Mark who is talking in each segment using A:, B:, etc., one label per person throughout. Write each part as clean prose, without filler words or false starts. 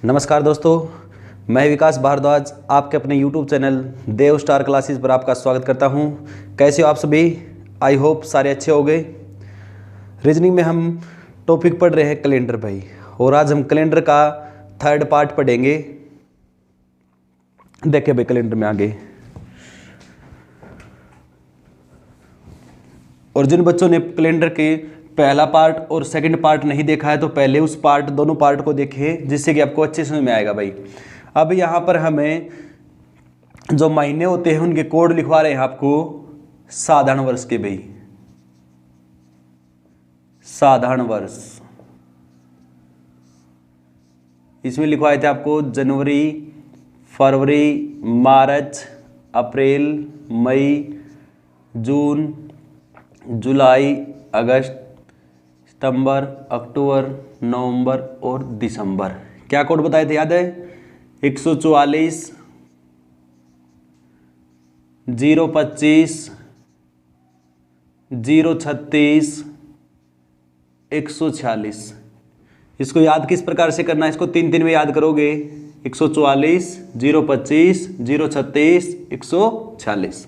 A: नमस्कार दोस्तों, मैं विकास भारद्वाज आपके अपने YouTube चैनल देव स्टार क्लासेस पर आपका स्वागत करता हूं। कैसे हो आप सभी? आई होप सारे अच्छे हो गए। रीजनिंग में हम टॉपिक पढ़ रहे हैं कैलेंडर भाई, और आज हम कैलेंडर का थर्ड पार्ट पढ़ेंगे। देखिए भाई कैलेंडर में आगे, और जिन बच्चों ने कैलेंडर के पहला पार्ट और सेकंड पार्ट नहीं देखा है तो पहले उस पार्ट दोनों पार्ट को देखें, जिससे कि आपको अच्छे समझ में आएगा भाई। अब यहाँ पर हमें जो महीने होते हैं उनके कोड लिखवा रहे हैं आपको साधारण वर्ष के भाई। साधारण वर्ष इसमें लिखवाए थे आपको जनवरी, फरवरी, मार्च, अप्रैल, मई, जून, जुलाई, अगस्त, सितंबर, अक्टूबर, नवंबर और दिसंबर। क्या कोड बताए थे याद है? 144, 025, 036, 146। इसको याद किस प्रकार से करना है? इसको तीन तीन में याद करोगे। 144, 025, 036, 146।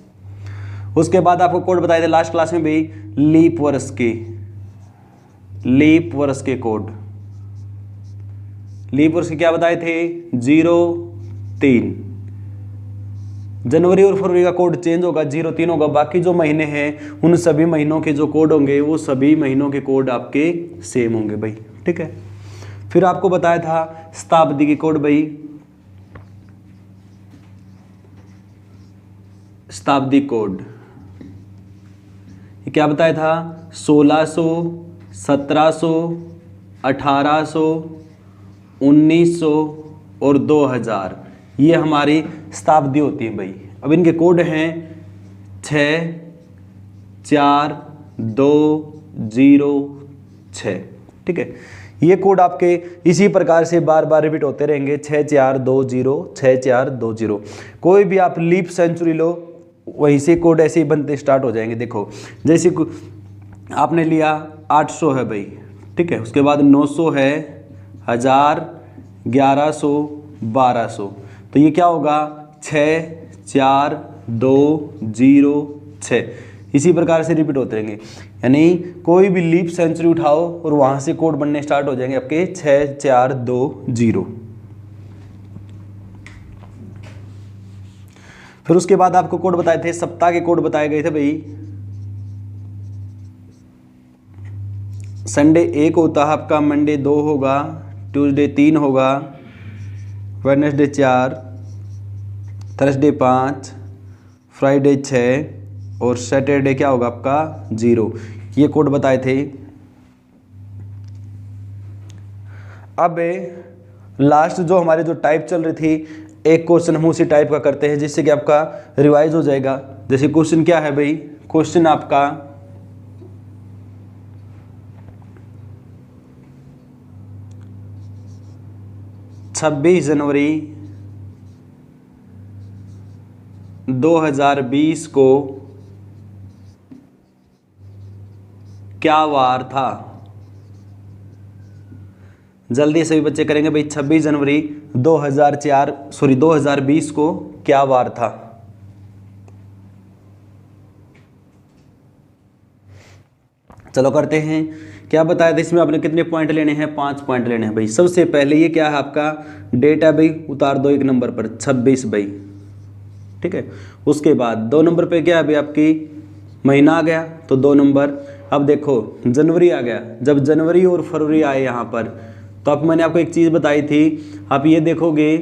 A: उसके बाद आपको कोड बताए थे लास्ट क्लास में भी लीप वर्ष के। लीप वर्ष के कोड, लीप वर्ष के क्या बताए थे? 03। जनवरी और फरवरी का कोड चेंज होगा, 03 होगा। बाकी जो महीने हैं उन सभी महीनों के जो कोड होंगे वो सभी महीनों के कोड आपके सेम होंगे भाई, ठीक है। फिर आपको बताया था शताब्दी की कोड भाई। शताब्दी कोड ये क्या बताया था? 1600, 1700, 1800, 1900 और 2000। ये हमारी शताब्दी होती है भाई। अब इनके कोड हैं 6, 4, 2, 0, 6, ठीक है। ये कोड आपके इसी प्रकार से बार बार रिपीट होते रहेंगे। 6, 4, 2, 0, 6, 4, 2, 0। कोई भी आप लीप सेंचुरी लो, वहीं से कोड ऐसे ही बनते स्टार्ट हो जाएंगे। देखो जैसे आपने लिया 800 है भाई, ठीक है। उसके बाद 900 है, 1000, 1100, 1200। तो ये क्या होगा? 6, 4, 2, 0, 6। इसी प्रकार से रिपीट होते रहेंगे। यानी कोई भी लीप सेंचुरी उठाओ और वहां से कोड बनने स्टार्ट हो जाएंगे आपके 6, 4, 2, 0। फिर उसके बाद आपको कोड बताए थे, सप्ताह के कोड बताए गए थे भाई। संडे 1 होता है आपका, मंडे 2 होगा, ट्यूसडे 3 होगा, वेडनेसडे 4, थर्सडे 5, फ्राइडे 6 और सैटरडे क्या होगा आपका? 0। ये कोड बताए थे। अब लास्ट जो हमारे जो टाइप चल रही थी, एक क्वेश्चन हम उसी टाइप का करते हैं जिससे कि आपका रिवाइज हो जाएगा। जैसे क्वेश्चन क्या है भाई? क्वेश्चन आपका 26 जनवरी 2020 को क्या वार था? जल्दी सभी बच्चे करेंगे भाई। 26 जनवरी 2020 को क्या वार था? चलो करते हैं। क्या बताया था इसमें? आपने कितने पॉइंट लेने हैं? 5 पॉइंट लेने हैं भाई। सबसे पहले ये क्या है आपका? डेट है भाई, उतार दो एक नंबर पर 26 भाई, ठीक है। उसके बाद 2 नंबर पे क्या है भाई? आपकी महीना आ गया तो 2 नंबर। अब देखो जनवरी आ गया। जब जनवरी और फरवरी आए यहाँ पर, तो अब मैंने आपको एक चीज़ बताई थी। आप ये देखोगे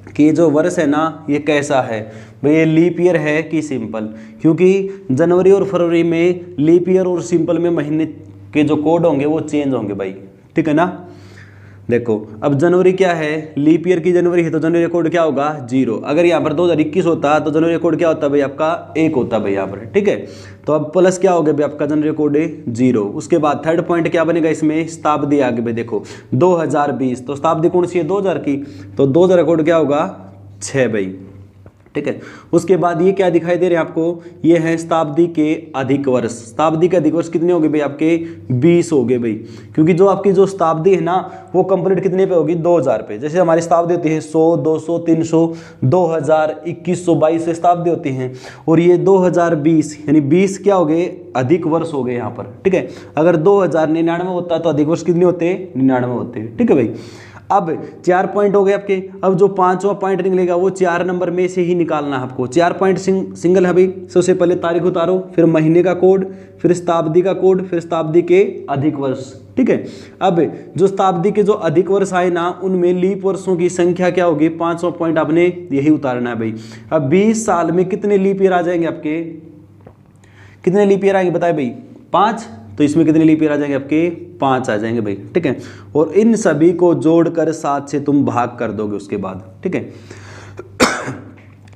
A: कि ये जो वर्ष है ना, ये कैसा है भाई? ये लीप ईयर है कि सिंपल? क्योंकि जनवरी और फरवरी में लीप ईयर और सिंपल में महीने के जो कोड होंगे वो चेंज होंगे भाई, ठीक है ना। देखो अब जनवरी क्या है? लीप ईयर की जनवरी है तो जनवरी कोड क्या होगा? 0। अगर यहाँ पर 2021 होता तो जनवरी कोड क्या होता भाई? आपका 1 होता भाई यहाँ पर, ठीक है। तो अब प्लस क्या हो गया भाई? आपका जनवरी कोड 0। उसके बाद थर्ड पॉइंट क्या बनेगा इसमें? शताब्दी आगे भाई। देखो 2020 तो शताब्दी कौन सी है? 2000 की। तो 2000 कोड क्या होगा? 6 भाई, ठीक है। उसके बाद ये क्या दिखाई दे रहे हैं आपको, ये है शताब्दी के अधिक वर्ष। शताब्दी के अधिक वर्ष कितने हो गए भाई आपके 20 हो गए भाई, क्योंकि जो आपकी जो शताब्दी है ना वो कंप्लीट कितने पे होगी 2000 पे। जैसे हमारी शताब्दी होती है 100, 200, 300, 2000, 2100, 2200 शताब्दी होती हैं, और ये 2020 यानी 20 क्या हो गए अधिक वर्ष हो गए यहाँ पर। ठीक है, अगर 2099 होता तो अधिक वर्ष कितने होते 99 होते। ठीक है भाई, अब 4 पॉइंट हो गए आपके। अब जो 5वां पॉइंट निकलेगा वो 4 नंबर में से ही निकालना है आपको। 4 पॉइंट सिंगल है भाई। सबसे पहले तारीख उतारो, फिर महीने का कोड, फिर शताब्दी का कोड, फिर शताब्दी के अधिक वर्ष। ठीक है, अब जो शताब्दी के जो अधिक वर्ष आए ना उनमें लीप वर्षों की संख्या क्या होगी, 5वां पॉइंट आपने यही उतारना है भाई। अब 20 साल में कितने लीप ईयर आ जाएंगे आपके, कितने लीप ईयर आएंगे बताए भाई 5, तो इसमें कितने लीप ईयर आ जाएंगे आपके 5 आ जाएंगे भाई। ठीक है, और इन सभी को जोड़कर 7 से तुम भाग कर दोगे उसके बाद। ठीक है,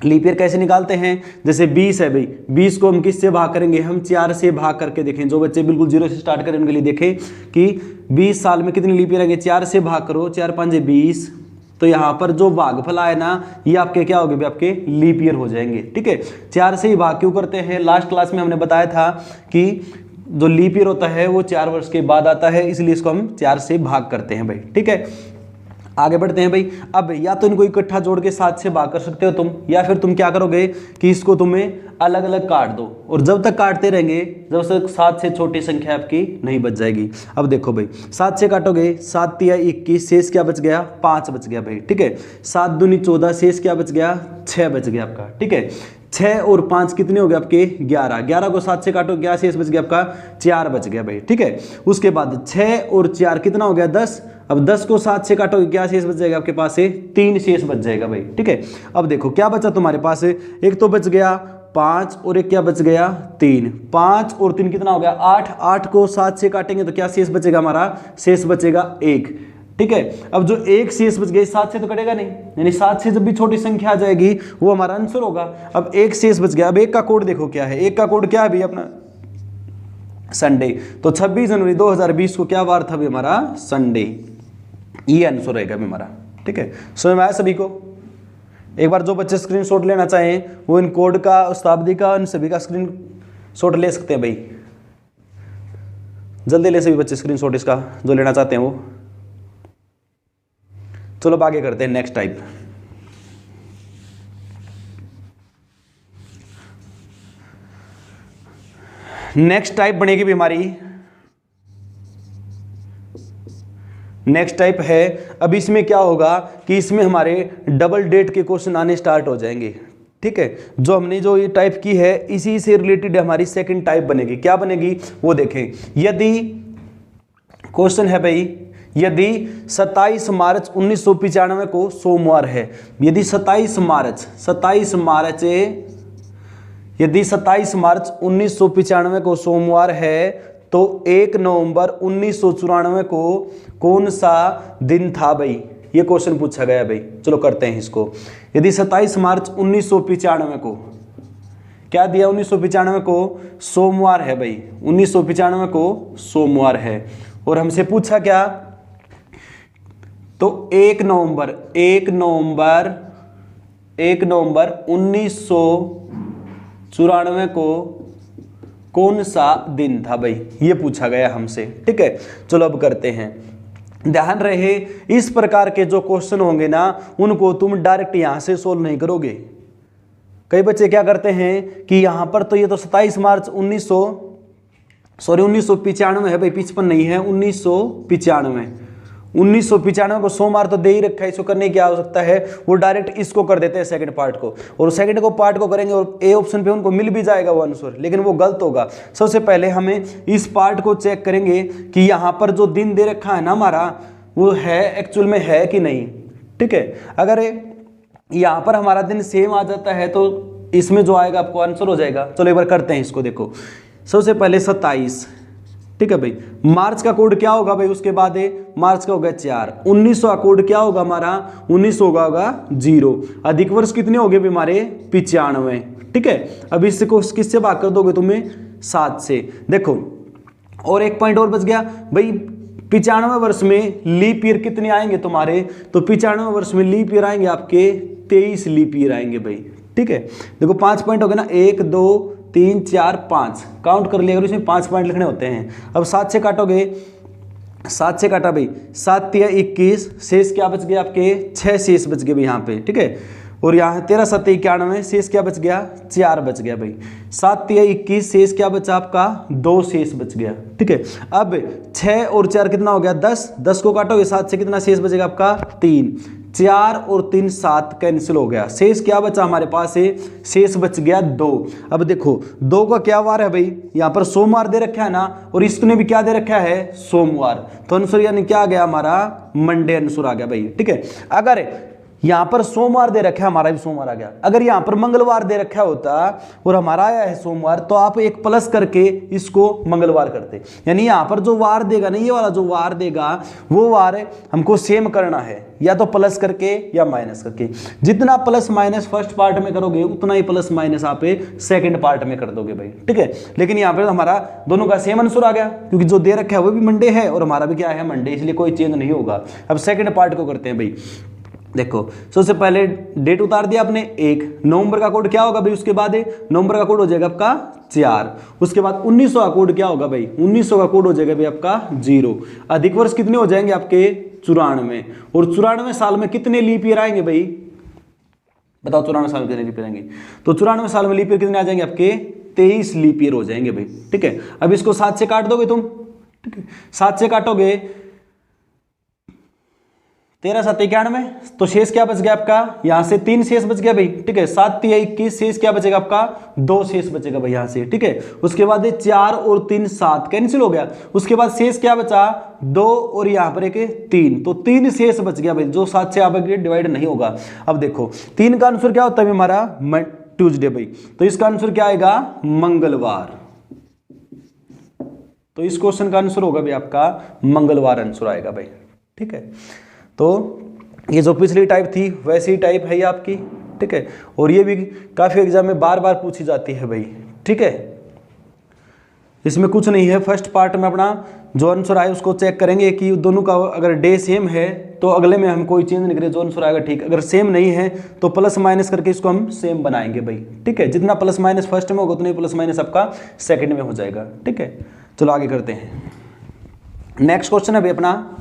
A: लीप ईयर कैसे निकालते हैं, जैसे 20 है भाई, 20 को हम किससे भाग करेंगे, हम 4 से भाग करके देखें। जो बच्चे बिल्कुल 0 से स्टार्ट करें उनके लिए देखें कि 20 साल में कितने लीप ईयर आएंगे, 4 से भाग करो, 4 5 20, तो यहाँ पर जो भागफल आए ना ये आपके क्या हो गए, आपके लीप ईयर हो जाएंगे। ठीक है, 4 से ही भाग क्यों करते हैं, लास्ट क्लास में हमने बताया था कि जो लीप ईयर होता है वो 4 वर्ष के बाद आता है, इसलिए इसको हम 4 से भाग करते हैं भाई। ठीक है, आगे बढ़ते हैं भाई। अब या तो इनको इकट्ठा जोड़ के 7 से भाग कर सकते हो तुम, या फिर तुम क्या करोगे कि इसको तुम्हें अलग अलग काट दो, और जब तक काटते रहेंगे जब तक 7 से छोटी संख्या आपकी नहीं बच जाएगी। अब देखो भाई 7 से काटोगे, 7 तिया 21, शेष क्या बच गया 5 बच गया भाई। ठीक है, 7 दूनी 14, शेष क्या बच गया 6 बच गया आपका। ठीक है, 6 और 5 कितने हो गए आपके 11, 11 को 7 से काटो, क्या शेष बच गया आपका 4 बच गया भाई। ठीक है, उसके बाद 6 और 4 कितना हो गया 10, अब 10 को 7 से काटोगे क्या शेष बच जाएगा आपके पास से 3 शेष बच जाएगा भाई। ठीक है, अब देखो क्या बचा तुम्हारे पास, एक तो बच गया 5 और एक क्या बच गया 3, 5 और 3 कितना हो गया 8, 8 को 7 से काटेंगे तो क्या शेष बचेगा हमारा, शेष बचेगा 1। ठीक है, अब जो 1 शेष बच गया 7 से तो कटेगा नहीं, यानी 7 से जब भी छोटी संख्या आ जाएगी वो हमारा आंसर होगा। अब 1 शेष बच गया। अब 1 का कोड देखो क्या है, 1 का कोड क्या है भाई अपना संडे, तो 26 जनवरी 2020 को क्या वार था भी हमारा संडे, ये आंसर रहेगा भी हमारा। ठीक है, समझ में आया सभी को। एक बार जो बच्चे स्क्रीनशॉट लेना चाहें वो इन कोड का, शताब्दी का, इन सभी का स्क्रीनशॉट ले सकते हैं भाई, जल्दी ले सभी बच्चे स्क्रीनशॉट इसका जो लेना चाहते हैं वो। चलो अब आगे करते हैं नेक्स्ट टाइप। नेक्स्ट टाइप बनेगी भी हमारी, नेक्स्ट टाइप है। अब इसमें क्या होगा कि इसमें हमारे डबल डेट के क्वेश्चन आने स्टार्ट हो जाएंगे। ठीक है, जो हमने जो ये टाइप की है इसी से रिलेटेड हमारी सेकंड टाइप बनेगी। क्या बनेगी वो देखें। यदि क्वेश्चन है भाई, यदि 27 मार्च 1995 को सोमवार है, यदि 27 मार्च यदि 27 मार्च 1995 को सोमवार है तो 1 नवंबर 1994 को कौन सा दिन था भाई, ये क्वेश्चन पूछा गया भाई। चलो करते हैं इसको। यदि 27 मार्च 1995 को क्या दिया, 1995 को सोमवार है भाई, 1995 को सोमवार है, और हमसे पूछा क्या, तो 1 नवंबर 1994 को कौन सा दिन था भाई, ये पूछा गया हमसे। ठीक है, चलो अब करते हैं। ध्यान रहे इस प्रकार के जो क्वेश्चन होंगे ना उनको तुम डायरेक्ट यहां से सोल्व नहीं करोगे। कई बच्चे क्या करते हैं कि यहां पर तो ये तो 27 मार्च 1995 है भाई, 55 नहीं है, 1995 को सोमवार तो दे ही रखा है, इसको करने की आवश्यकता है, वो डायरेक्ट इसको कर देते हैं सेकंड पार्ट को, और सेकंड को पार्ट को करेंगे और ए ऑप्शन पे उनको मिल भी जाएगा वो आंसर, लेकिन वो गलत होगा। सबसे पहले हमें इस पार्ट को चेक करेंगे कि यहाँ पर जो दिन दे रखा है ना हमारा वो है एक्चुअल में है कि नहीं। ठीक है, अगर यहाँ पर हमारा दिन सेम आ जाता है तो इसमें जो आएगा आपको आंसर हो जाएगा। चलो एक बार करते हैं इसको। देखो सबसे पहले 27, ठीक है भाई, मार्च का कोड क्या होगा भाई, उसके बाद मार्च का होगा 4, 1900 का कोड क्या होगा हमारा, 1900 होगा 0, अधिक वर्ष कितने हो गए हमारे 95। ठीक है, अब इसको किससे भाग कर दोगे तुम्हें 7 से। देखो और एक पॉइंट और बच गया भाई, 95 वर्ष में लीप ईयर कितने आएंगे तुम्हारे, तो 95 वर्ष में लीप ईयर आएंगे आपके 23 लीप ईयर आएंगे भाई। ठीक है। देखो 5 पॉइंट हो गए ना, 1 2 3 4 5 काउंट कर लिया अगर इसमें 5 पॉइंट लिखने होते हैं। अब 7 से काटोगे, 7 से काटा भाई, 7 तिया 21, शेष क्या बच गया आपके 6 शेष बच गए भाई यहाँ पे, ठीक है। और यहाँ 13 7 91, शेष क्या बच गया 4 बच गया भाई। 7 तिया 21, शेष क्या बचा आपका 2 शेष बच गया, ठीक है। अब 6 और 4 कितना हो गया 10, 10 को काटोगे 7 से कितना शेष बचेगा आपका 3, 4 और 3 7 कैंसिल हो गया, शेष क्या बचा हमारे पास है, शेष बच गया 2। अब देखो 2 का क्या वार है भाई, यहाँ पर सोमवार दे रखा है ना, और इसने भी क्या दे रखा है सोमवार, तो आंसर यानी क्या आ गया हमारा मंडे आंसर आ गया भाई, ठीक है। अगर यहां पर सोमवार दे रखा है, हमारा भी सोमवार आ गया। अगर यहां पर मंगलवार दे रखा होता और हमारा आया है सोमवार, तो आप एक प्लस करके इसको मंगलवार करते। यानी यहां पर जो वार देगा ना, ये वाला जो वार देगा वो वार हमको सेम करना है, या तो प्लस करके या माइनस करके। जितना प्लस माइनस फर्स्ट पार्ट में करोगे उतना ही प्लस माइनस आप सेकंड पार्ट में कर दोगे भाई, ठीक है। लेकिन यहाँ पर हमारा दोनों का सेम आंसर आ गया, क्योंकि जो दे रखा है वो भी मंडे है और हमारा भी क्या है मंडे, इसलिए कोई चेंज नहीं होगा। अब सेकंड पार्ट को करते हैं भाई। देखो सबसे पहले डेट उतार दिया आपने 1, नवंबर का कोड क्या होगा भाई, उसके बाद नवंबर का कोड हो जाएगा आपका 4, उसके बाद 1900 का कोड क्या होगा भाई, 1900 का कोड हो जाएगा भाई आपका 0। अधिक वर्ष कितने हो जाएंगे आपके 94, और 94 साल में कितने लीप ईयर आएंगे भाई, बताओ 94 साल में कितने लीप ईयर आएंगे, तो 94 साल में लीप ईयर कितने आ जाएंगे आपके 23 लीप ईयर हो जाएंगे भाई, ठीक है। अब इसको 7 से काट दोगे तुम, ठीक है, 7 से काटोगे 13 7 91, तो शेष क्या बच गया आपका, यहां से 3 शेष बच गया भाई, ठीक है। 7 तिया 21, शेष क्या बचेगा आपका 2 शेष बचेगा भाई यहां से, ठीक है। उसके बाद 4 और 3 7 कैंसिल हो गया, उसके बाद शेष क्या बचा 2 और यहां पर एक 3, तो 3 शेष बच गया भाई, जो 7 से आपके डिवाइड नहीं होगा। अब देखो 3 का आंसर क्या होता है हमारा ट्यूसडे भाई, तो इसका आंसर क्या आएगा मंगलवार, तो इस क्वेश्चन का आंसर होगा भाई आपका मंगलवार आंसर आएगा भाई, ठीक है। तो ये जो पिछली टाइप थी वैसी टाइप है ये आपकी, ठीक है। और ये भी काफी एग्जाम में बार बार पूछी जाती है भाई, ठीक है। इसमें कुछ नहीं है, फर्स्ट पार्ट में अपना जो आंसर आए उसको चेक करेंगे कि दोनों का अगर डे सेम है तो अगले में हम कोई चेंज नहीं करें, जो आंसर आएगा ठीक। अगर सेम नहीं है तो प्लस माइनस करके इसको हम सेम बनाएंगे भाई, ठीक है। जितना प्लस माइनस फर्स्ट में होगा उतना ही प्लस माइनस आपका सेकंड में हो जाएगा, ठीक है। चलो आगे करते हैं। नेक्स्ट क्वेश्चन है भाई अपना,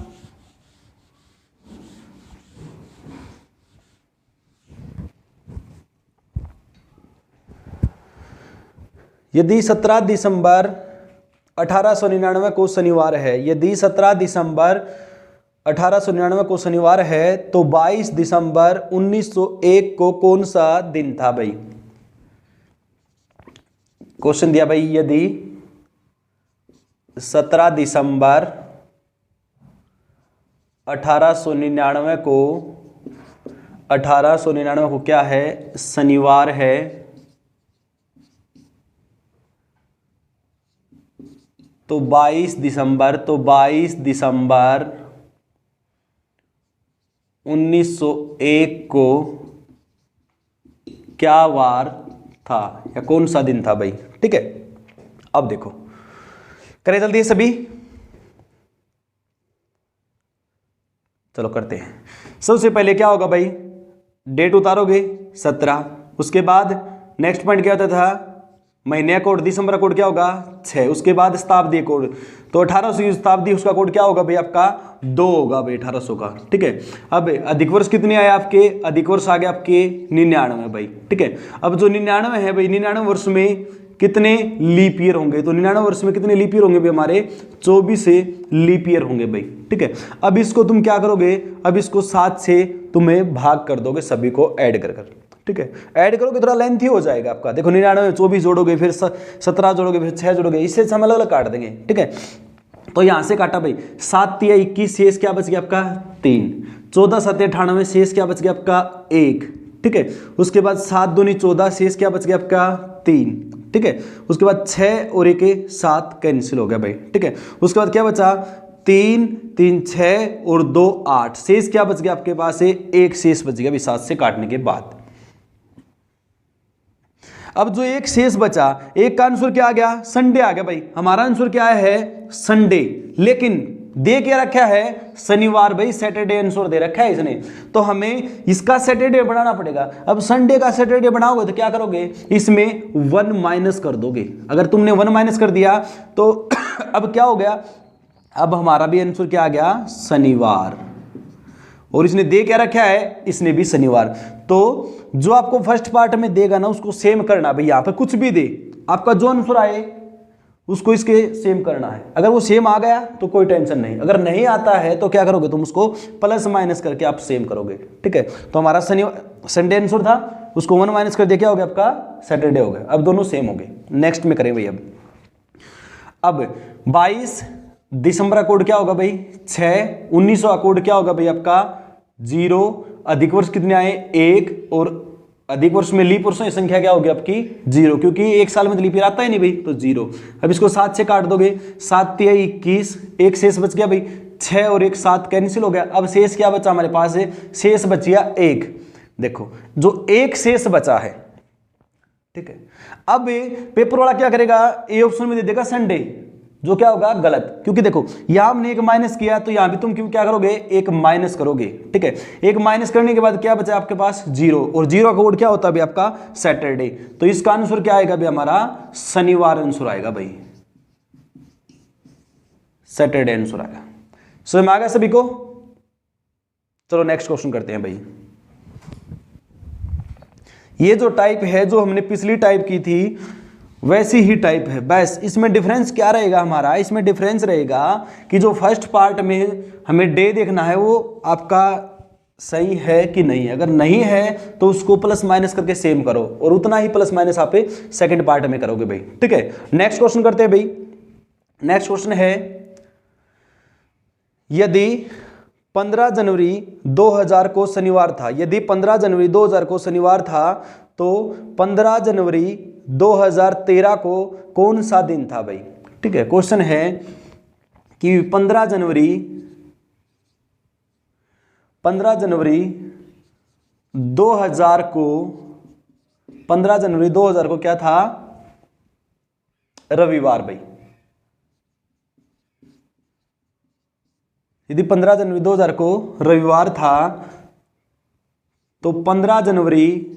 A: यदि 17 दिसंबर 1899 को शनिवार है, यदि 17 दिसंबर 1899 को शनिवार है, तो 22 दिसंबर 1901 को कौन सा दिन था भाई। क्वेश्चन दिया भाई, यदि 17 दिसंबर 1899 को क्या है शनिवार है, तो 22 दिसंबर 1901 को क्या वार था या कौन सा दिन था भाई, ठीक है। अब देखो करें जल्दी सभी, चलो करते हैं। सबसे पहले क्या होगा भाई, डेट उतारोगे 17, उसके बाद नेक्स्ट पॉइंट क्या होता था महीने कोड, दिसंबर का कोड क्या होगा 6, उसके बाद शताब्दी कोड, तो 1800 की शताब्दी उसका कोड क्या होगा भाई आपका 2 होगा भाई 1800 का, ठीक है। अब अधिक वर्ष कितने आए आपके, अधिक वर्ष आ गए आपके 99 भाई, ठीक है। अब जो 99 है भाई, 99 वर्ष में कितने लीप ईयर होंगे, तो 99 वर्ष में कितने लीप ईयर होंगे भाई हमारे 24 से लीप ईयर होंगे भाई, ठीक है। अब इसको तुम क्या करोगे, अब इसको 7 से तुम्हें भाग कर दोगे सभी को ऐड कर, ठीक है। ऐड करोगे थोड़ा लेंथी हो जाएगा आपका, देखो 99 24 जोड़ोगे, फिर 17 जोड़ोगे, फिर 6 जोड़ोगे, इससे हम अलग अलग काट देंगे, ठीक है। तो यहां से काटा भाई, 7 तिया 21, शेष क्या बच गया आपका 3, 14 7 98, शेष क्या बच गया आपका 1, ठीक है। उसके बाद 7 दूनी 14, शेष क्या बच गया आपका 3, ठीक है। उसके बाद 6 और 1 7 कैंसिल हो गया भाई, ठीक है। उसके बाद क्या बचा 3 3 6 और 2 8, शेष क्या बच गया आपके पास है 1 शेष बच गया भाई 7 से काटने के बाद। अब जो एक शेष बचा, एक का आंसर क्या आ गया संडे आ गया भाई, हमारा आंसर क्या है संडे। लेकिन दे क्या रखा है, शनिवार भाई, सैटरडे आंसर दे रखा है इसने, तो हमें इसका सैटरडे बनाना पड़ेगा। अब संडे का सैटरडे बनाओगे तो क्या करोगे, इसमें 1 माइनस कर दोगे। अगर तुमने 1 माइनस कर दिया तो अब क्या हो गया, अब हमारा भी आंसर क्या आ गया, शनिवार। और इसने दे क्या रखा है, इसने भी शनिवार। तो जो आपको फर्स्ट पार्ट में देगा ना उसको सेम करना भाई, यहां पर कुछ भी दे, आपका जो आंसर आए उसको इसके सेम करना है। अगर वो सेम आ गया तो कोई टेंशन नहीं, अगर नहीं आता है तो क्या करोगे तुम, उसको प्लस माइनस करके आप सेम करोगे। ठीक है, तो हमारा संडे आंसर था, उसको 1 माइनस कर दिया, क्या हो गया आपका, सैटरडे हो गया। अब दोनों सेम हो गए। नेक्स्ट में करें भाई। अब 22 दिसंबर का कोड क्या होगा भाई, 6। 1900 का कोड क्या होगा भाई आपका, 0। अधिक वर्ष कितने आए, 1। और अधिक वर्ष में लीप वर्षों की संख्या क्या होगी आपकी, 0, क्योंकि एक साल में तो लीप ईयर आता ही नहीं भाई, तो 0। अब इसको 7 से काट दोगे, 7 × 21, एक शेष बच गया भाई, 6 और 1 7 कैंसिल हो गया। अब शेष क्या बचा हमारे पास है, शेष बच गया 1। देखो जो एक शेष बचा है, ठीक है। अब पेपर वाला क्या करेगा, ए ऑप्शन में दे देगा संडे, जो क्या होगा गलत, क्योंकि देखो यहां हमने एक माइनस किया तो यहां भी तुम क्यों क्या करोगे, एक माइनस करोगे। ठीक है, एक माइनस करने के बाद क्या बचा आपके पास, 0, और 0 का कोड क्या होता है भाई आपका, सैटरडे। तो इसका आंसर क्या आएगा भाई हमारा, शनिवार आंसर आएगा भाई, सैटरडे आंसर आएगा। समझ में आ गया सभी को। चलो नेक्स्ट क्वेश्चन करते हैं भाई। ये जो टाइप है, जो हमने पिछली टाइप की थी वैसी ही टाइप है, बस इसमें डिफरेंस क्या रहेगा हमारा, इसमें डिफरेंस रहेगा कि जो फर्स्ट पार्ट में हमें डे देखना है वो आपका सही है कि नहीं है। अगर नहीं है तो उसको प्लस माइनस करके सेम करो, और उतना ही प्लस माइनस आप सेकंड पार्ट में करोगे भाई। ठीक है, नेक्स्ट क्वेश्चन करते हैं भाई। नेक्स्ट क्वेश्चन है, यदि 15 जनवरी 2000 को शनिवार था, यदि 15 जनवरी 2000 को शनिवार था तो 15 जनवरी 2013 को कौन सा दिन था भाई। ठीक है, क्वेश्चन है कि 15 जनवरी 2000 को 15 जनवरी 2000 को क्या था, रविवार भाई। यदि 15 जनवरी 2000 को रविवार था तो 15 जनवरी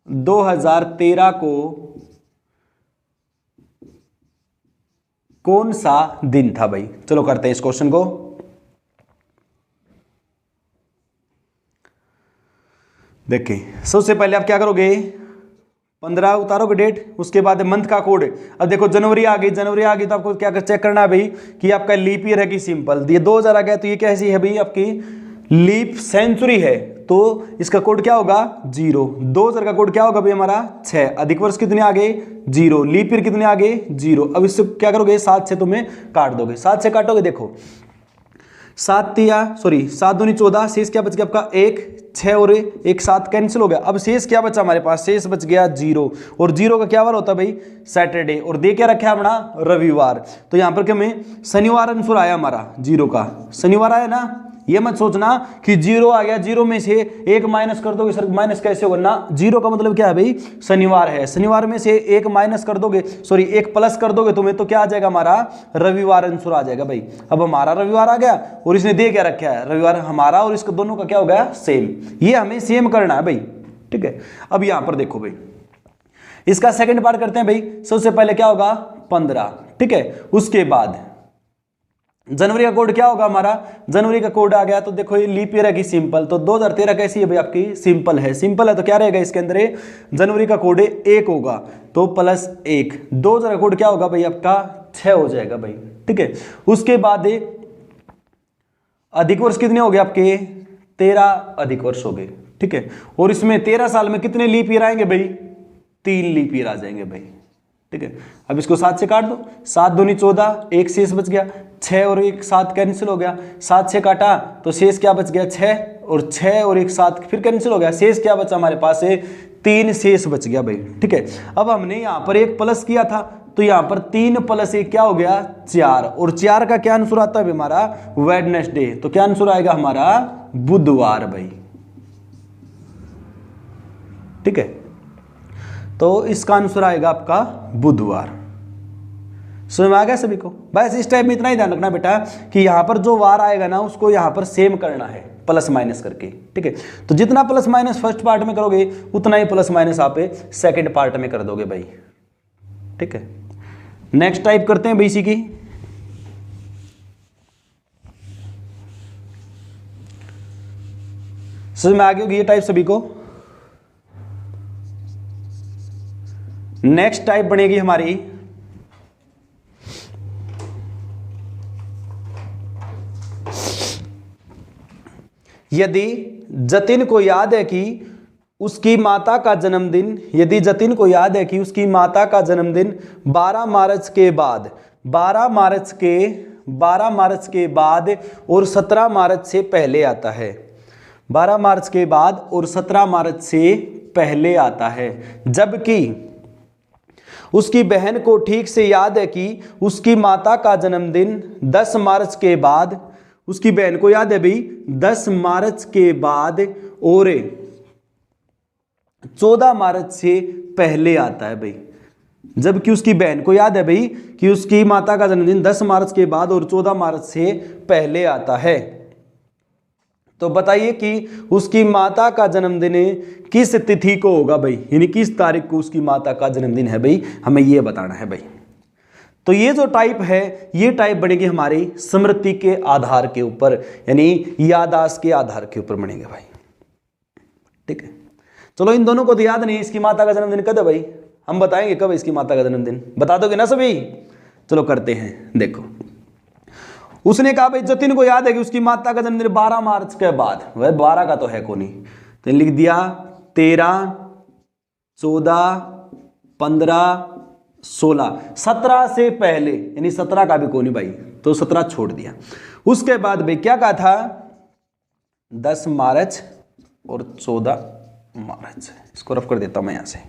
A: 2013 को कौन सा दिन था भाई। चलो करते हैं इस क्वेश्चन को। देखिए सबसे पहले आप क्या करोगे, 15 उतारोगे डेट, उसके बाद मंथ का कोड। अब देखो जनवरी आ गई, जनवरी आ गई तो आपको क्या चेक करना है भाई कि आपका लीप ईयर है कि सिंपल। ये 2000 आ गया तो ये कैसी है भाई, आपकी लीप सेंचुरी है, तो इसका कोड क्या होगा 0। 2000 का कोड क्या होगा भाई हमारा 6। अधिक वर्ष कितने आ गए 0, लीप ईयर कितने आ गए 0। अब इससे क्या करोगे, 7 से तुम्हें काट दोगे, 7 से काटोगे, देखो 7 दूनी 14, शेष क्या बच गया आपका 1, 6 और 1 7 कैंसिल हो गया। अब शेष क्या बचा हमारे पास, शेष बच गया 0, और 0 का क्या वार होता है भाई, सैटरडे, और दे क्या रखा है अपना रविवार। तो यहां पर क्या में शनिवार आंसर आया हमारा, 0 का शनिवार आया ना। ये मत सोचना कि 0 आ गया, 0 में से 1 माइनस कर दोगे, सर माइनस कैसे होगा ना, 0 का मतलब क्या है भाई, शनिवार है, शनिवार में से 1 माइनस कर दोगे, सॉरी 1 प्लस कर दोगे तुम्हें, तो क्या आ जाएगा हमारा रविवार आंसर आ जाएगा भाई। अब हमारा रविवार आ गया और इसने दे क्या रखा है रविवार, हमारा और इसका दोनों का क्या हो गया सेम, ये हमें सेम करना है भाई। ठीक है, अब यहां पर देखो भाई, इसका सेकंड पार्ट करते हैं भाई। सबसे पहले क्या होगा 15, ठीक है, उसके बाद जनवरी का कोड क्या होगा हमारा, जनवरी का कोड आ गया तो देखो ये लीप ईयर है कि सिंपल, तो 2013 कैसी है भाई आपकी, सिंपल है। सिंपल है तो क्या रहेगा इसके अंदर, जनवरी का कोड 1 होगा तो +1। 2000 का कोड क्या होगा भाई आपका 6 हो जाएगा भाई। ठीक है, उसके बाद अधिक वर्ष कितने हो गए आपके 13 अधिक वर्ष हो गए। ठीक है, और इसमें 13 साल में कितने लीप ईयर आएंगे भाई, 3 लीप ईयर आ जाएंगे भाई। ठीक है, अब इसको 7 से काट दो, 7 दूनी 14, 1 शेष बच गया, 6 और 1 7 कैंसिल हो गया, 7 से काटा तो शेष क्या बच गया 6, और 6 और 1 7 फिर कैंसिल हो गया, शेष क्या बचा हमारे पास है 3 शेष बच गया भाई। ठीक है, अब हमने यहाँ पर 1 प्लस किया था तो यहाँ पर 3 + 1 क्या हो गया 4, और 4 का क्या आंसर आता है हमारा वेडनेसडे, तो क्या आंसर आएगा हमारा बुधवार भाई। ठीक है, तो इसका आंसर आएगा आपका बुधवार। समझ में आ गया सभी को? बस इस टाइप में इतना ही ध्यान रखना बेटा कि यहाँ पर जो वार आएगा ना उसको यहाँ पर सेम करना है प्लस माइनस करके, ठीक है। तो जितना प्लस माइनस फर्स्ट पार्ट में करोगे उतना ही प्लस माइनस आप सेकंड पार्ट में कर दोगे भाई, ठीक है। नेक्स्ट टाइप करते हैं भाई इसी की। समझ में आ गई होगी ये टाइप सभी को? नेक्स्ट टाइप बनेगी हमारी यदि जतिन को याद है कि उसकी माता का जन्मदिन, यदि जतिन को याद है कि उसकी माता का जन्मदिन 12 मार्च के बाद 12 मार्च के बाद और 17 मार्च से पहले आता है, 12 मार्च के बाद और 17 मार्च से पहले आता है, जबकि उसकी बहन को ठीक से याद है कि उसकी माता का जन्मदिन 10 मार्च के बाद, उसकी बहन को याद है भाई 10 मार्च के बाद और 14 मार्च से पहले आता है भाई, जबकि उसकी बहन को याद है भाई कि उसकी माता का जन्मदिन 10 मार्च के बाद और 14 मार्च से पहले आता है। तो बताइए कि उसकी माता का जन्मदिन किस तिथि को होगा भाई, यानी किस तारीख को उसकी माता का जन्मदिन है भाई, हमें ये बताना है भाई। तो ये जो टाइप है ये टाइप बनेगी हमारी स्मृति के आधार के ऊपर, यानी याददाश्त के आधार के ऊपर बनेंगे भाई, ठीक है। चलो इन दोनों को तो याद नहीं, इसकी माता का जन्मदिन कब है भाई, हम बताएंगे कब इसकी माता का जन्मदिन, बता दोगे ना सभी? चलो करते हैं। देखो उसने कहा भाई जतिन को याद है कि उसकी माता का जन्मदिन 12 मार्च के बाद, वह 12 का तो है को नहीं, तो लिख दिया 13, 14, 15, 16, 17 से पहले, यानी 17 का भी को नहीं भाई, तो 17 छोड़ दिया। उसके बाद भाई क्या कहा था 10 मार्च और 14 मार्च, इसको रफ कर देता हूं मैं यहां से।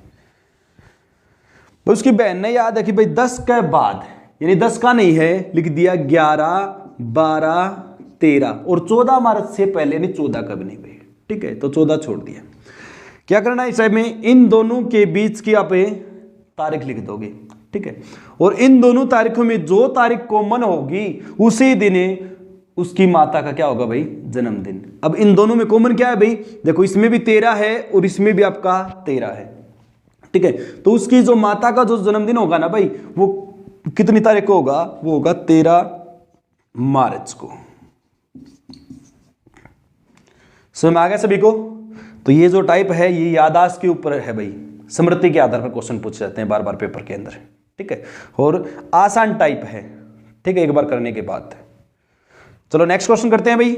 A: उसकी बहन ने याद है कि भाई 10 के बाद, यानी 10 का नहीं है, लिख दिया 11, 12, 13 और 14 मार्च से पहले, यानी 14 का भी नहीं भाई, ठीक है। तो 14 छोड़ दिया। क्या करना है इस टाइम में, इन दोनों के बीच की आप तारीख लिख दोगे, ठीक है। और इन दोनों तारीखों में जो तारीख कॉमन होगी उसी दिन उसकी माता का क्या होगा भाई, जन्मदिन। अब इन दोनों में कॉमन क्या है भाई, देखो इसमें भी 13 है और इसमें भी आपका 13 है, ठीक है। तो उसकी जो माता का जो जन्मदिन होगा ना भाई वो कितनी तारीख को होगा, वो होगा 13 मार्च को। समझ में आ गया सभी को? तो ये जो टाइप है ये याददाश्त के ऊपर है भाई, स्मृति के आधार पर क्वेश्चन पूछे जाते हैं बार बार पेपर के अंदर, ठीक है। और आसान टाइप है, ठीक है, एक बार करने के बाद। चलो नेक्स्ट क्वेश्चन करते हैं भाई।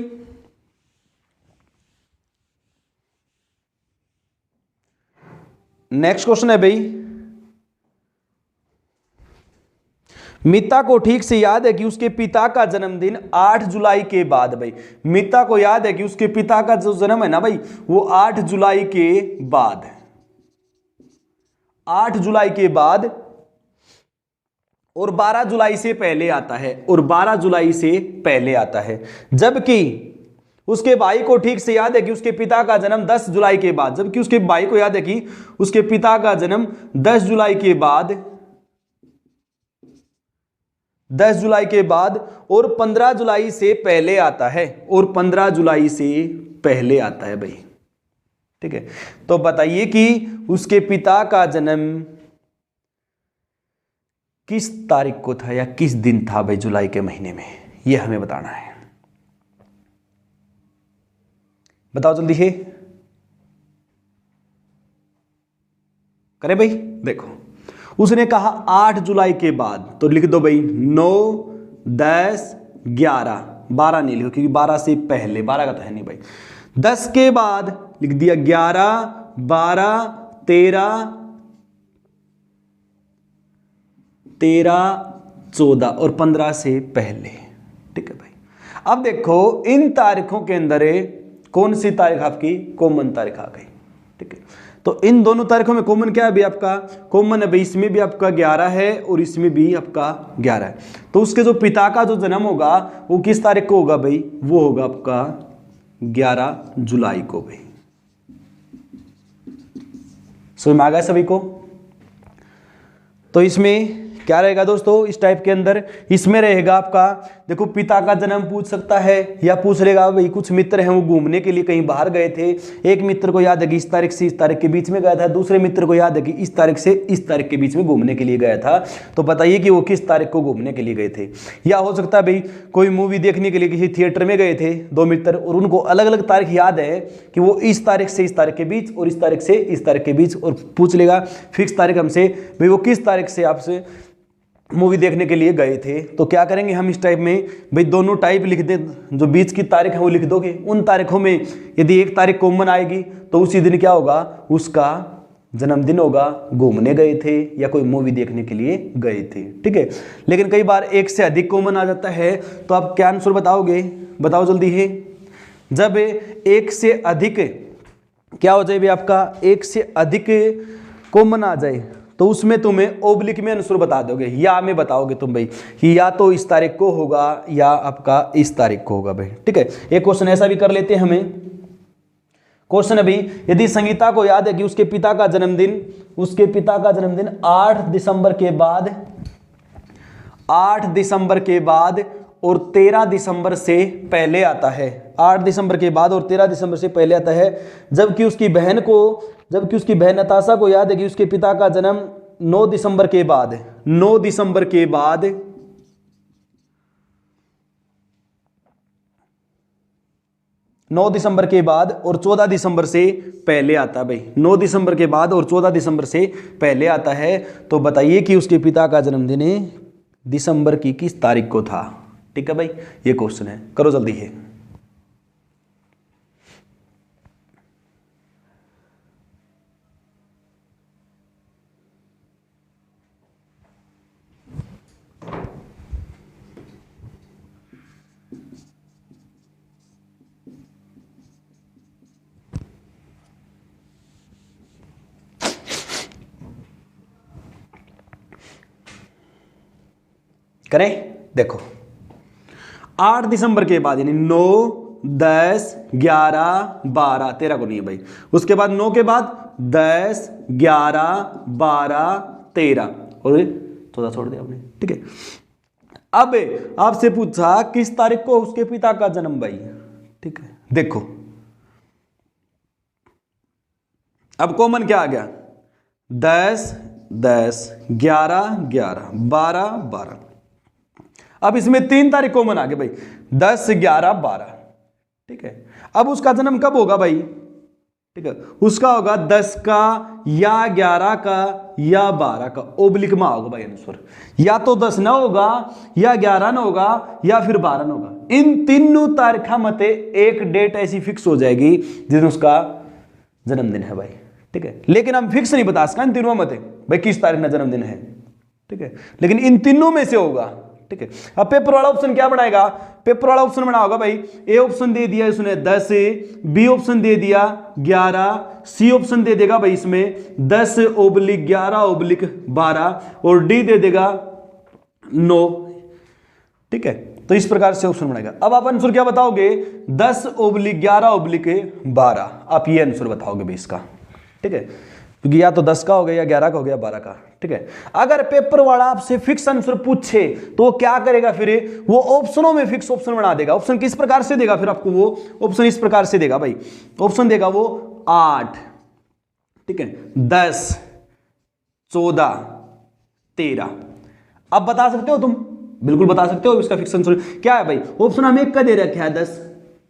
A: नेक्स्ट क्वेश्चन है भाई, मीता को ठीक से याद है कि उसके पिता का जन्मदिन 8 जुलाई के बाद, भाई मीता को याद है कि उसके पिता का जो जन्म है ना भाई वो 8 जुलाई के बाद, 8 जुलाई के बाद और 12 जुलाई से पहले आता है, और 12 जुलाई से पहले आता है, जबकि उसके भाई को ठीक से याद है कि उसके पिता का जन्म 10 जुलाई के बाद, जबकि उसके भाई को याद है कि उसके पिता का जन्म 10 जुलाई के बाद, 10 जुलाई के बाद और 15 जुलाई से पहले आता है, और 15 जुलाई से पहले आता है भाई, ठीक है। तो बताइए कि उसके पिता का जन्म किस तारीख को था या किस दिन था भाई जुलाई के महीने में, यह हमें बताना है। बताओ जल्दी है, करे भाई। देखो उसने कहा 8 जुलाई के बाद, तो लिख दो भाई 9, 10, 11, 12 नहीं लिखो क्योंकि 12 से पहले, 12 का तो है नहीं भाई। 10 के बाद लिख दिया 11, 12, 13, 14 और 15 से पहले, ठीक है भाई। अब देखो इन तारीखों के अंदर कौन सी तारीख आपकी कॉमन तारीख आ गई, ठीक है। तो इन दोनों तारीखों में कॉमन क्या है भाई, आपका कॉमन है भाई, इसमें भी आपका 11 है और इसमें भी आपका 11 है। तो उसके जो पिता का जो जन्म होगा वो किस तारीख को होगा भाई, वो होगा आपका 11 जुलाई को भाई। समझ में आ गया सभी को? तो इसमें क्या रहेगा दोस्तों इस टाइप के अंदर? इसमें रहेगा आपका, देखो पिता का जन्म पूछ सकता है, या पूछ लेगा भाई कुछ मित्र हैं वो घूमने के लिए कहीं बाहर गए थे, एक मित्र को याद है कि इस तारीख से इस तारीख के बीच में गया था, दूसरे मित्र को याद है कि इस तारीख से इस तारीख के बीच में घूमने के लिए गया था, तो बताइए कि वो किस तारीख को घूमने के लिए गए थे। या हो सकता है भाई कोई मूवी देखने के लिए किसी थिएटर में गए थे दो मित्र, और उनको अलग अलग तारीख याद है कि वो इस तारीख से इस तारीख के बीच और इस तारीख से इस तारीख के बीच, और पूछ लेगा फिक्स तारीख हमसे भाई वो किस तारीख से आपसे मूवी देखने के लिए गए थे। तो क्या करेंगे हम इस टाइप में, भाई दोनों टाइप लिख दे, जो बीच की तारीख है वो लिख दोगे। उन तारीखों में यदि एक तारीख कॉमन आएगी तो उसी दिन क्या होगा, उसका जन्मदिन होगा, घूमने गए थे या कोई मूवी देखने के लिए गए थे, ठीक है। लेकिन कई बार एक से अधिक कॉमन आ जाता है, तो आप क्या आंसर बताओगे, बताओ जल्दी है। जब एक से अधिक क्या हो जाए भाई आपका, एक से अधिक कॉमन आ जाए तो उसमें तुम्हें ओब्लिक में आंसर बता दोगे, या में बताओगे तुम भाई कि या तो इस तारीख को होगा या आपका इस तारीख को होगा भाई, ठीक है। एक क्वेश्चन ऐसा भी कर लेते हैं हमें। क्वेश्चन अभी, यदि संगीता को याद है कि उसके पिता का जन्मदिन 8 दिसंबर के बाद 8 दिसंबर के बाद और 13 दिसंबर से पहले आता है, 8 दिसंबर के बाद और 13 दिसंबर से पहले आता है, जबकि उसकी बहन नताशा को याद है कि उसके पिता का जन्म 9 दिसंबर के बाद 9 दिसंबर के बाद 9 दिसंबर के बाद और 14 दिसंबर से पहले आता है भाई, 9 दिसंबर के बाद और 14 दिसंबर से पहले आता है। तो बताइए कि उसके पिता का जन्मदिन दिसंबर की किस तारीख को था, ठीक है भाई, ये क्वेश्चन है, करो जल्दी है। करें, देखो 8 दिसंबर के बाद यानी 9, 10, 11, 12, 13 को नहीं है भाई, उसके बाद 9 के बाद 10, 11, 12, 13 और 14 छोड़ दिया आपने, ठीक है। अब आपसे पूछा किस तारीख को उसके पिता का जन्म भाई, ठीक है। देखो अब कॉमन क्या आ गया, 10, 10, 11, 11, 12, 12। अब इसमें 3 तारीख कॉमन आ गए भाई, 10, 11, 12, ठीक है। अब उसका जन्म कब होगा भाई, ठीक है, उसका होगा 10 का या 11 का या 12 का, ओब्लिक में होगा भाई आंसर, या तो 10 ना होगा या 11 ना होगा या फिर 12 ना होगा। इन तीनों तारीखा मते एक डेट ऐसी फिक्स हो जाएगी जिस दिन उसका जन्मदिन है भाई, ठीक है। लेकिन हम फिक्स नहीं बता सकते इन तीनों मते भाई किस तारीख का जन्मदिन है, ठीक है, लेकिन इन तीनों में से होगा, ठीक है। अब पेपर वाला ऑप्शन क्या बनाएगा, पेपर वाला ऑप्शन बना होगा भाई, ए ऑप्शन दे दिया इसने 10, बी ऑप्शन दे दिया 11, सी ऑप्शन दे देगा भाई इसमें 10 ओब्लिक 11 ओब्लिक 12 और डी दे देगा 9, ठीक है। तो इस प्रकार से ऑप्शन बनाएगा। अब आप आंसर क्या बताओगे, 10 ओब्लिक 11 ओब्लिक 12, आप ये आंसर बताओगे भाई इसका, ठीक है, क्योंकि या तो 10 का हो गया या 11 का हो गया 12 का, ठीक है। अगर पेपर वाला आपसे फिक्स आंसर पूछे तो क्या करेगा, फिर वो ऑप्शनों में फिक्स ऑप्शन बना देगा। ऑप्शन किस प्रकार से देगा फिर आपको, वो ऑप्शन इस प्रकार से देगा भाई, ऑप्शन देगा वो 8, ठीक है, 10, 14, 13। अब बता सकते हो तुम, बिल्कुल बता सकते हो इसका फिक्स आंसर क्या है भाई। ऑप्शन हमें एक का दे रखा है 10,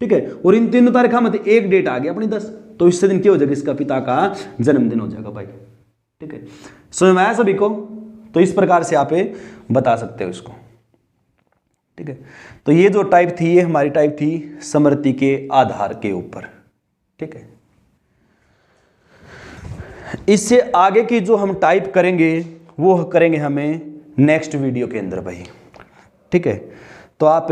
A: ठीक है, और इन तीनों तारीखा में एक डेट आ गई अपनी 10, तो इससे दिन क्या हो जाएगा, इसका पिता का जन्मदिन हो जाएगा भाई, ठीक है। समझ में आया सभी को, तो इस प्रकार से आप बता सकते हो इसको, ठीक है। तो ये जो टाइप थी ये हमारी टाइप थी स्मृति के आधार के ऊपर, ठीक है। इससे आगे की जो हम टाइप करेंगे वो करेंगे हमें नेक्स्ट वीडियो के अंदर भाई, ठीक है। तो आप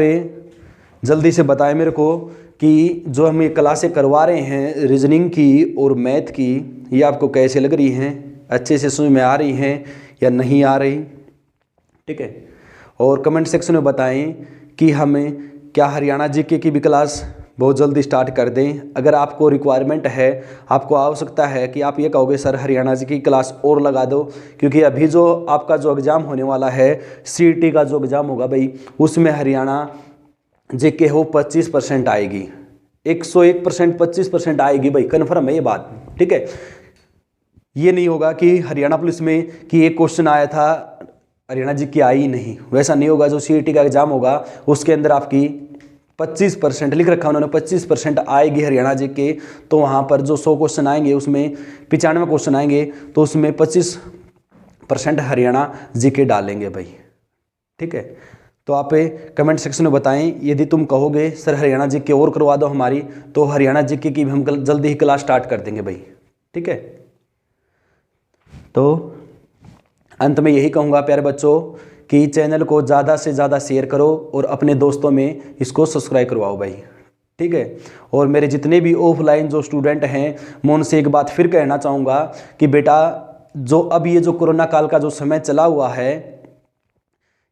A: जल्दी से बताएं मेरे को कि जो हम ये क्लासें करवा रहे हैं रीजनिंग की और मैथ की, ये आपको कैसे लग रही हैं, अच्छे से समझ में आ रही हैं या नहीं आ रही, ठीक है। और कमेंट सेक्शन में बताएं कि हमें क्या हरियाणा जीके की भी क्लास बहुत जल्दी स्टार्ट कर दें। अगर आपको रिक्वायरमेंट है, आपको आवश्यकता है कि आप ये कहोगे सर हरियाणा जी की क्लास और लगा दो, क्योंकि अभी जो आपका जो एग्ज़ाम होने वाला है CET का जो एग्ज़ाम होगा भाई, उसमें हरियाणा जीके हो 25% आएगी, 101% 25% आएगी भाई, कन्फर्म है ये बात, ठीक है। ये नहीं होगा कि हरियाणा पुलिस में कि एक क्वेश्चन आया था हरियाणा जी की आई नहीं, वैसा नहीं होगा। जो CET का एग्जाम होगा उसके अंदर आपकी 25% लिख रखा उन्होंने, 25% आएगी हरियाणा जी के। तो वहाँ पर जो 100 क्वेश्चन आएंगे उसमें 95 क्वेश्चन आएंगे, तो उसमें 25% हरियाणा जी के डालेंगे भाई, ठीक है। तो आप कमेंट सेक्शन में बताएं, यदि तुम कहोगे सर हरियाणा जी के और करवा दो हमारी, तो हरियाणा जी की भी हम जल्दी ही क्लास स्टार्ट कर देंगे भाई, ठीक है। तो अंत में यही कहूँगा प्यारे बच्चों कि चैनल को ज़्यादा से ज़्यादा शेयर करो और अपने दोस्तों में इसको सब्सक्राइब करवाओ भाई, ठीक है। और मेरे जितने भी ऑफलाइन जो स्टूडेंट हैं, मैं उनसे एक बात फिर कहना चाहूँगा कि बेटा जो अब ये जो कोरोना काल का जो समय चला हुआ है,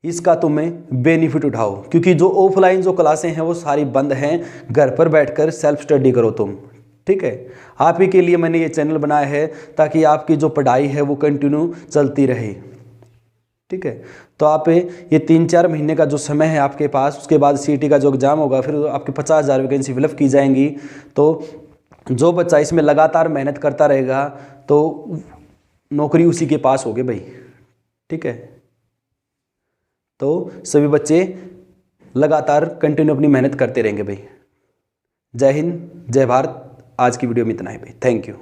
A: इसका तुम्हें बेनिफिट उठाओ, क्योंकि जो ऑफलाइन जो क्लासें हैं वो सारी बंद हैं। घर पर बैठकर सेल्फ स्टडी करो तुम, ठीक है। आप ही के लिए मैंने ये चैनल बनाया है ताकि आपकी जो पढ़ाई है वो कंटिन्यू चलती रहे, ठीक है। तो आप ये 3-4 महीने का जो समय है आपके पास, उसके बाद CET का जो एग्ज़ाम होगा, फिर आपके 50,000 वैकेंसी फिलअप की जाएंगी। तो जो बच्चा इसमें लगातार मेहनत करता रहेगा तो नौकरी उसी के पास होगी भाई, ठीक है। तो सभी बच्चे लगातार कंटिन्यू अपनी मेहनत करते रहेंगे भाई। जय हिंद, जय भारत। आज की वीडियो में इतना ही भाई, थैंक यू।